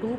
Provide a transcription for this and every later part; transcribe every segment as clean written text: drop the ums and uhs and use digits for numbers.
2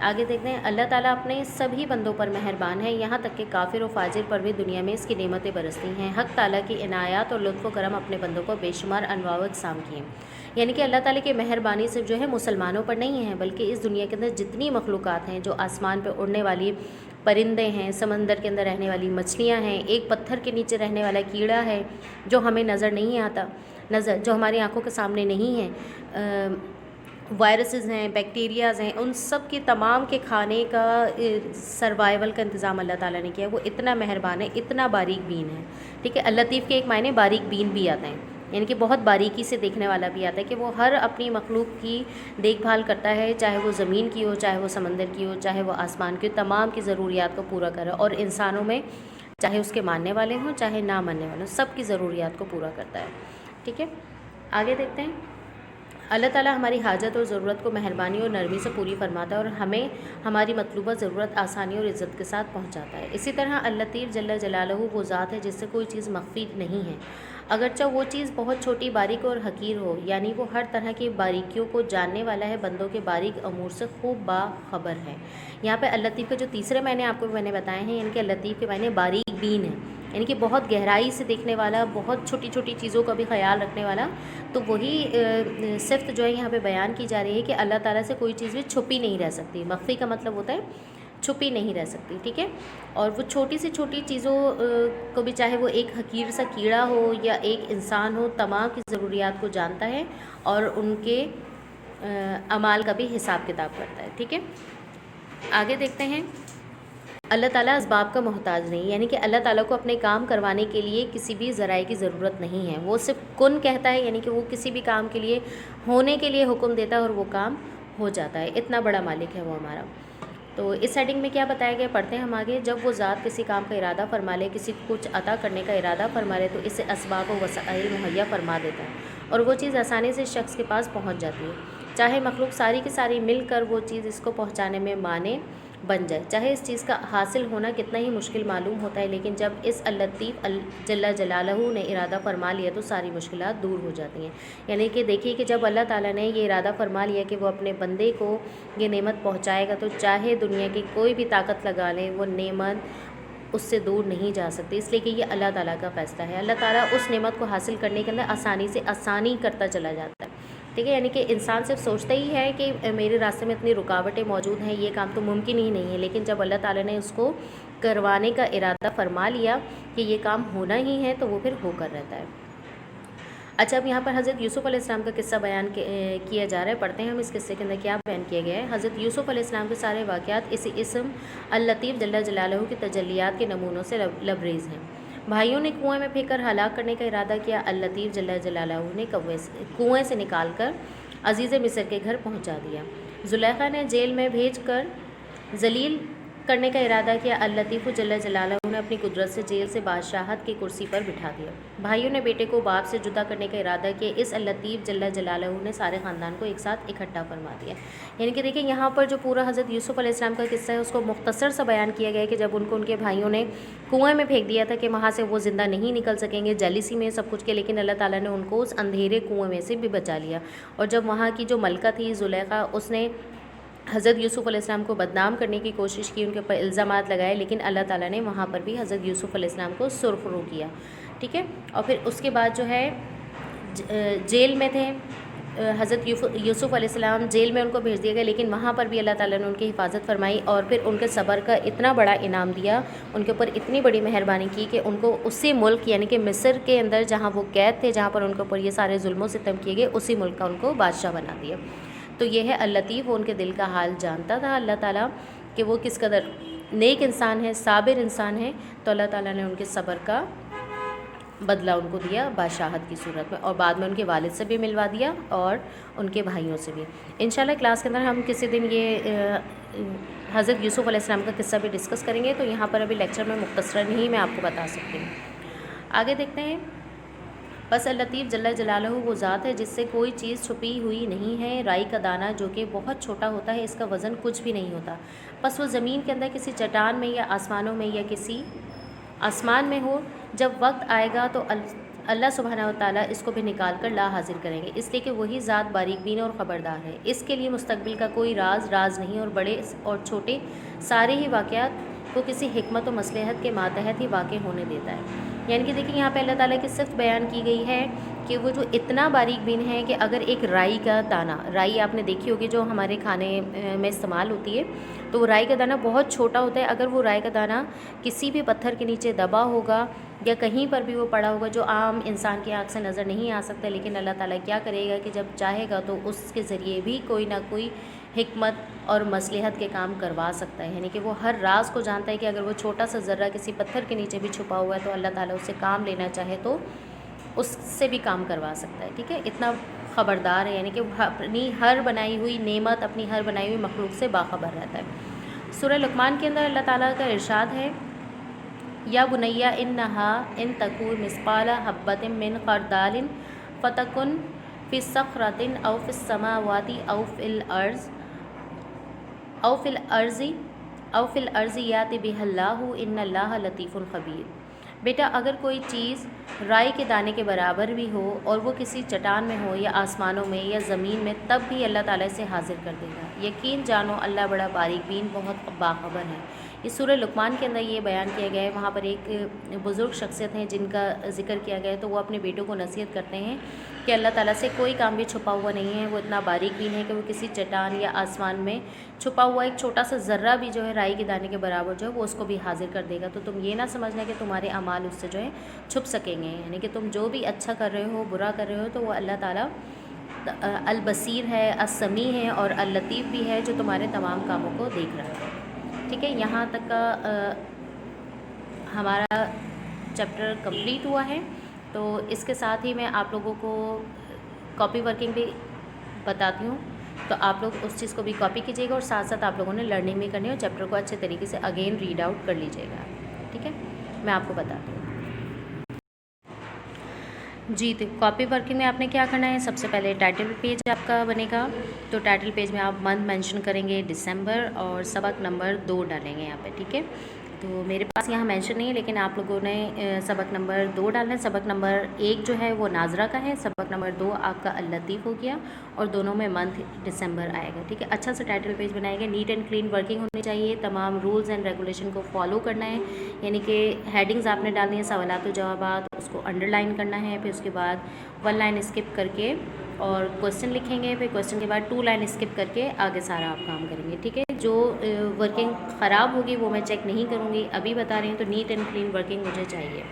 آگے دیکھتے ہیں اللہ تعالیٰ اپنے سبھی بندوں پر مہربان ہے، یہاں تک کہ کافر و فاجر پر بھی دنیا میں اس کی نعمتیں برستی ہیں۔ حق تعالیٰ کی عنایات اور لطف و کرم اپنے بندوں کو بے شمار انواع و اقسام کی ہیں، یعنی کہ اللہ تعالیٰ کی مہربانی صرف جو ہے مسلمانوں پر نہیں ہے، بلکہ اس دنیا کے اندر جتنی مخلوقات ہیں، جو آسمان پہ اڑنے والی پرندے ہیں، سمندر کے اندر رہنے والی مچھلیاں ہیں، ایک پتھر کے نیچے رہنے والا کیڑا ہے جو ہمیں نظر نہیں آتا، جو ہماری آنکھوں کے سامنے نہیں ہے، وائرسز ہیں، بیکٹیریاز ہیں، ان سب کی تمام کے کھانے کا سروائیول کا انتظام اللہ تعالیٰ نے کیا۔ وہ اتنا مہربان ہے، اتنا باریک بین ہے، ٹھیک ہے۔ اللطیف کے ایک معنی باریک بین بھی آتے ہیں، یعنی کہ بہت باریکی سے دیکھنے والا بھی آتا ہے، کہ وہ ہر اپنی مخلوق کی دیکھ بھال کرتا ہے، چاہے وہ زمین کی ہو، چاہے وہ سمندر کی ہو، چاہے وہ آسمان کی ہو، تمام کی ضروریات کو پورا کرے، اور انسانوں میں چاہے اس کے ماننے والے ہوں چاہے نہ ماننے والے ہوں، سب کی ضروریات کو پورا کرتا ہے، ٹھیک ہے۔ آگے دیکھتے ہیں، اللہ تعالیٰ ہماری حاجت اور ضرورت کو مہربانی اور نرمی سے پوری فرماتا ہے، اور ہمیں ہماری مطلوبہ ضرورت آسانی اور عزت کے ساتھ پہنچاتا ہے۔ اسی طرح اللطیف جل جلالہ وہ ذات ہے جس سے کوئی چیز مخفی نہیں ہے، اگرچہ وہ چیز بہت چھوٹی، باریک اور حقیر ہو، یعنی وہ ہر طرح کی باریکیوں کو جاننے والا ہے، بندوں کے باریک امور سے خوب باخبر ہے۔ یہاں پہ اللطیف کے جو تیسرے معنی آپ کو میں نے بتائے ہیں، یعنی کہ اللطیف کے معنی باریک بین ہے، یعنی کہ بہت گہرائی سے دیکھنے والا، بہت چھوٹی چھوٹی چیزوں کا بھی خیال رکھنے والا۔ تو وہی صفت جو ہے یہاں پہ بیان کی جا رہی ہے کہ اللہ تعالیٰ سے کوئی چیز بھی چھپی نہیں رہ سکتی۔ مخفی کا مطلب ہوتا ہے چھپی نہیں رہ سکتی، ٹھیک ہے۔ اور وہ چھوٹی سے چھوٹی چیزوں کو بھی، چاہے وہ ایک حقیر سا کیڑا ہو یا ایک انسان ہو، تمام کی ضروریات کو جانتا ہے اور ان کے اعمال کا بھی حساب کتاب کرتا ہے، ٹھیک ہے۔ آگے دیکھتے ہیں، اللہ تعالیٰ اسباب کا محتاج نہیں، یعنی کہ اللہ تعالیٰ کو اپنے کام کروانے کے لیے کسی بھی ذرائع کی ضرورت نہیں ہے، وہ صرف کن کہتا ہے، یعنی کہ وہ کسی بھی کام کے لیے ہونے کے لیے حکم دیتا ہے اور وہ کام ہو جاتا ہے، اتنا بڑا مالک ہے وہ ہمارا۔ تو اس ہیڈنگ میں کیا بتایا گیا، پڑھتے ہیں ہم آگے۔ جب وہ ذات کسی کام کا ارادہ فرما لے، کسی کو کچھ عطا کرنے کا ارادہ فرما لے، تو اسے اسباب و وسائل مہیا فرما دیتا ہے اور وہ چیز آسانی سے شخص کے پاس پہنچ جاتی ہے، چاہے مخلوق ساری کی ساری مل کر وہ چیز اس کو پہنچانے میں مانع بن جائے، چاہے اس چیز کا حاصل ہونا کتنا ہی مشکل معلوم ہوتا ہے، لیکن جب اس اللطیف جل جلالہ نے ارادہ فرما لیا تو ساری مشکلات دور ہو جاتی ہیں۔ یعنی کہ دیکھیے کہ جب اللہ تعالیٰ نے یہ ارادہ فرما لیا کہ وہ اپنے بندے کو یہ نعمت پہنچائے گا، تو چاہے دنیا کی کوئی بھی طاقت لگا لیں، وہ نعمت اس سے دور نہیں جا سکتی، اس لیے کہ یہ اللہ تعالیٰ کا فیصلہ ہے۔ اللہ تعالیٰ اس نعمت کو حاصل کرنے کے اندر آسانی سے آسانی کرتا چلا جاتا ہے، ٹھیک ہے۔ یعنی کہ انسان صرف سوچتا ہی ہے کہ میرے راستے میں اتنی رکاوٹیں موجود ہیں، یہ کام تو ممکن ہی نہیں ہے، لیکن جب اللہ تعالیٰ نے اس کو کروانے کا ارادہ فرما لیا کہ یہ کام ہونا ہی ہے، تو وہ پھر ہو کر رہتا ہے۔ اچھا، اب یہاں پر حضرت یوسف علیہ السلام کا قصہ بیان کیا جا رہا ہے، پڑھتے ہیں ہم اس قصے کے اندر کیا بیان کیا گیا ہے۔ حضرت یوسف علیہ السلام کے سارے واقعات اسی اسم اللطیف جل جلالہ کی تجلیات کے نمونوں سے لبریز ہیں۔ بھائیوں نے کنویں میں پھینک کر ہلاک کرنے کا ارادہ کیا، اللطیف جل جلالہ نے کنویں سے نکال کر عزیز مصر کے گھر پہنچا دیا۔ زلیخا نے جیل میں بھیج کر ذلیل کرنے کا ارادہ کیا، اللطیف جل جلالہ نے اپنی قدرت سے جیل سے بادشاہت کی کرسی پر بٹھا دیا۔ بھائیوں نے بیٹے کو باپ سے جدا کرنے کا ارادہ کیا، اس اللطیف جل جلالہ نے سارے خاندان کو ایک ساتھ اکٹھا فرما دیا۔ یعنی کہ دیکھیں یہاں پر جو پورا حضرت یوسف علیہ السلام کا قصہ ہے، اس کو مختصر سا بیان کیا گیا ہے کہ جب ان کے بھائیوں نے کنویں میں پھینک دیا تھا کہ وہاں سے وہ زندہ نہیں نکل سکیں گے، جیلیسی میں سب کچھ کیا، لیکن اللہ تعالیٰ نے ان کو اس اندھیرے کنویں میں سے بھی بچا لیا۔ اور جب وہاں کی جو ملکہ تھی زلیخا، اس نے حضرت یوسف علیہ السلام کو بدنام کرنے کی کوشش کی، ان کے اوپر الزامات لگائے، لیکن اللہ تعالیٰ نے وہاں پر بھی حضرت یوسف علیہ السلام کو سرخرو کیا، ٹھیک ہے۔ اور پھر اس کے بعد جو ہے جیل میں تھے حضرت یوسف علیہ السلام، جیل میں ان کو بھیج دیا گیا، لیکن وہاں پر بھی اللہ تعالیٰ نے ان کی حفاظت فرمائی اور پھر ان کے صبر کا اتنا بڑا انعام دیا، ان کے اوپر اتنی بڑی مہربانی کی کہ ان کو اسی ملک یعنی کہ مصر کے اندر جہاں وہ قید تھے، جہاں پر ان کے اوپر یہ سارے ظلم و ستم کیے گئے، اسی ملک کا ان کو بادشاہ بنا دیا۔ تو یہ ہے اللطیف، وہ ان کے دل کا حال جانتا تھا اللہ تعالیٰ کہ وہ کس قدر نیک انسان ہے، صابر انسان ہے، تو اللہ تعالیٰ نے ان کے صبر کا بدلہ ان کو دیا بادشاہت کی صورت میں، اور بعد میں ان کے والد سے بھی ملوا دیا اور ان کے بھائیوں سے بھی۔ انشاءاللہ کلاس کے اندر ہم کسی دن یہ حضرت یوسف علیہ السلام کا قصہ بھی ڈسکس کریں گے، تو یہاں پر ابھی لیکچر میں مختصراً ہی میں آپ کو بتا سکتی ہوں۔ آگے دیکھتے ہیں، بس اللطیف جل جلالہ وہ ذات ہے جس سے کوئی چیز چھپی ہوئی نہیں ہے، رائی کا دانہ جو کہ بہت چھوٹا ہوتا ہے، اس کا وزن کچھ بھی نہیں ہوتا، بس وہ زمین کے اندر کسی چٹان میں یا آسمانوں میں یا کسی آسمان میں ہو جب وقت آئے گا تو اللہ سبحانہ و تعالیٰ اس کو بھی نکال کر لا حاضر کریں گے، اس لیے کہ وہی ذات باریک بین اور خبردار ہے، اس کے لیے مستقبل کا کوئی راز نہیں، اور بڑے اور چھوٹے سارے ہی واقعات کو کسی حکمت و مصلحت کے ماتحت ہی واقع ہونے دیتا ہے۔ یعنی کہ دیکھیں یہاں پہ اللہ تعالیٰ کی صفت بیان کی گئی ہے کہ وہ جو اتنا باریک بین ہے کہ اگر ایک رائی کا دانہ، رائی آپ نے دیکھی ہوگی جو ہمارے کھانے میں استعمال ہوتی ہے، تو وہ رائی کا دانہ بہت چھوٹا ہوتا ہے، اگر وہ رائی کا دانہ کسی بھی پتھر کے نیچے دبا ہوگا یا کہیں پر بھی وہ پڑا ہوگا جو عام انسان کی آنکھ سے نظر نہیں آ سکتا، لیکن اللہ تعالیٰ کیا کرے گا کہ جب چاہے گا تو اس کے ذریعے بھی کوئی نہ کوئی حکمت اور مصلحت کے کام کروا سکتا ہے۔ یعنی کہ وہ ہر راز کو جانتا ہے کہ اگر وہ چھوٹا سا ذرہ کسی پتھر کے نیچے بھی چھپا ہوا ہے تو اللہ تعالیٰ اس سے کام لینا چاہے تو اس سے بھی کام کروا سکتا ہے، ٹھیک ہے، اتنا خبردار ہے، یعنی کہ وہ اپنی ہر بنائی ہوئی نعمت، اپنی ہر بنائی ہوئی مخلوق سے باخبر رہتا ہے۔ سورہ لقمان کے اندر اللہ تعالیٰ کا ارشاد ہے، یا بنیا انہا ان تکو مثقال حبۃ من خردال فتکن فی صخرۃ او فی السماوات او فی الارض یات بہ اللہ ان اللہ لطیف خبیر۔ بیٹا اگر کوئی چیز رائی کے دانے کے برابر بھی ہو اور وہ کسی چٹان میں ہو یا آسمانوں میں یا زمین میں، تب بھی اللہ تعالیٰ اسے حاضر کر دے گا، یقین جانو اللہ بڑا باریک بین بہت باخبر ہے۔ اس سورہ لقمان کے اندر یہ بیان کیا گیا ہے، وہاں پر ایک بزرگ شخصیت ہیں جن کا ذکر کیا گیا ہے، تو وہ اپنے بیٹوں کو نصیحت کرتے ہیں کہ اللہ تعالیٰ سے کوئی کام بھی چھپا ہوا نہیں ہے، وہ اتنا باریک بین ہے کہ وہ کسی چٹان یا آسمان میں چھپا ہوا ایک چھوٹا سا ذرہ بھی جو ہے رائی کے دانے کے برابر جو ہے وہ اس کو بھی حاضر کر دے گا۔ تو تم یہ نہ سمجھنا کہ تمہارے اعمال اس سے جو ہے چھپ سکیں گے، یعنی کہ تم جو بھی اچھا کر رہے ہو، برا کر رہے ہو، تو وہ اللہ تعالیٰ البصیر ہے، السمیع ہے اور اللطیف بھی ہے جو تمہارے تمام کاموں کو دیکھ رہا ہے، ٹھیک ہے۔ یہاں تک کا ہمارا چیپٹر کمپلیٹ ہوا ہے، تو اس کے ساتھ ہی میں آپ لوگوں کو کاپی ورکنگ بھی بتاتی ہوں، تو آپ لوگ اس چیز کو بھی کاپی کیجیے گا اور ساتھ ساتھ آپ لوگوں نے لرننگ بھی کرنی ہے اور چیپٹر کو اچھے طریقے سے اگین ریڈ آؤٹ کر لیجیے گا، ٹھیک ہے۔ میں آپ کو بتاتی ہوں جی، تو کاپی ورکنگ میں آپ نے کیا کرنا ہے، سب سے پہلے ٹائٹل پیج آپ کا بنے گا، تو ٹائٹل پیج میں آپ منتھ مینشن کریں گے دسمبر اور سبق نمبر 2 ڈالیں گے یہاں پہ، ٹھیک ہے۔ تو میرے پاس یہاں مینشن نہیں ہے، لیکن آپ لوگوں نے سبق نمبر 2 ڈالنا ہے۔ سبق نمبر 1 جو ہے وہ ناظرہ کا ہے، سبق نمبر 2 آپ کا اللطیف ہو گیا، اور دونوں میں منتھ دسمبر آئے گا، ٹھیک ہے۔ اچھا سا ٹائٹل پیج بنائے گا، نیٹ اینڈ کلین ورکنگ ہونی چاہیے، تمام رولز اینڈ ریگولیشن کو فالو کرنا ہے، یعنی کہ ہیڈنگز آپ نے ڈالنی ہے، سوالات و جوابات، اس کو انڈر لائن کرنا ہے، پھر اس کے بعد 1 لائن اسکپ کر کے اور کویسچن لکھیں گے، پھر کویسچن کے بعد 2 لائن اسکپ کر کے آگے سارا آپ کام کریں گے، ٹھیک ہے۔ جو ورکنگ خراب ہوگی وہ میں چیک نہیں کروں گی، ابھی بتا رہی ہوں، تو نیٹ اینڈ کلین ورکنگ مجھے چاہیے۔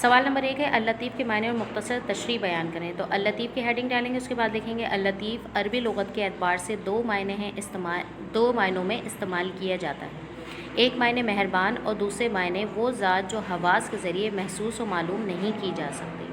سوال نمبر 1 ہے، اللطیف کے معنی اور مختصر تشریح بیان کریں، تو اللطیف کی ہیڈنگ ڈالیں گے، اس کے بعد لکھیں گے اللطیف عربی لغت کے اعتبار سے 2 معنی ہیں، 2 معنوں میں استعمال کیا جاتا ہے۔ ایک معنی مہربان اور دوسرے معنی وہ ذات جو حواس کے ذریعے محسوس و معلوم نہیں کی جا سکتی۔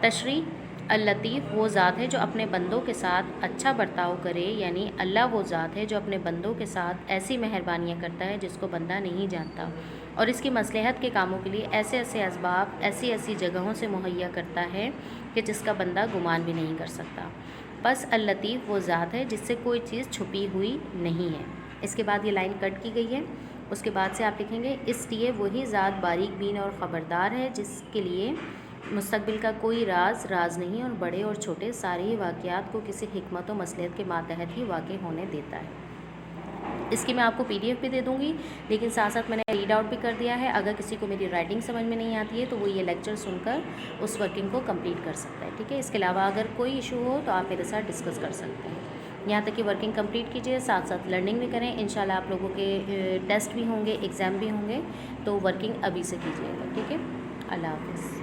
تشریح، اللطیف وہ ذات ہے جو اپنے بندوں کے ساتھ اچھا برتاؤ کرے، یعنی اللہ وہ ذات ہے جو اپنے بندوں کے ساتھ ایسی مہربانیاں کرتا ہے جس کو بندہ نہیں جانتا، اور اس کی مصلحت کے کاموں کے لیے ایسے ایسے اسباب ایسی جگہوں سے مہیا کرتا ہے کہ جس کا بندہ گمان بھی نہیں کر سکتا۔ بس اللطیف وہ ذات ہے جس سے کوئی چیز چھپی ہوئی نہیں ہے۔ اس کے بعد یہ لائن کٹ کی گئی ہے، اس کے بعد سے آپ لکھیں گے اس لیے وہی ذات باریک بین اور خبردار ہے جس کے لیے مستقبل کا کوئی راز نہیں، اور بڑے اور چھوٹے سارے ہی واقعات کو کسی حکمت و مصلحت کے ماتحت ہی واقع ہونے دیتا ہے۔ اس کی میں آپ کو PDF بھی دے دوں گی، لیکن ساتھ ساتھ میں نے ریڈ آؤٹ بھی کر دیا ہے، اگر کسی کو میری رائٹنگ سمجھ میں نہیں آتی ہے تو وہ یہ لیکچر سن کر اس ورکنگ کو کمپلیٹ کر سکتا ہے، ٹھیک ہے۔ اس کے علاوہ اگر کوئی ایشو ہو تو آپ میرے ساتھ ڈسکس کر سکتے ہیں۔ یہاں تک کہ ورکنگ کمپلیٹ کیجیے، ساتھ ساتھ لرننگ بھی کریں، انشاءاللہ آپ لوگوں کے ٹیسٹ بھی ہوں گے، ایگزام بھی ہوں گے، تو ورکنگ ابھی سے کیجیے گا، ٹھیک ہے۔ اللہ حافظ۔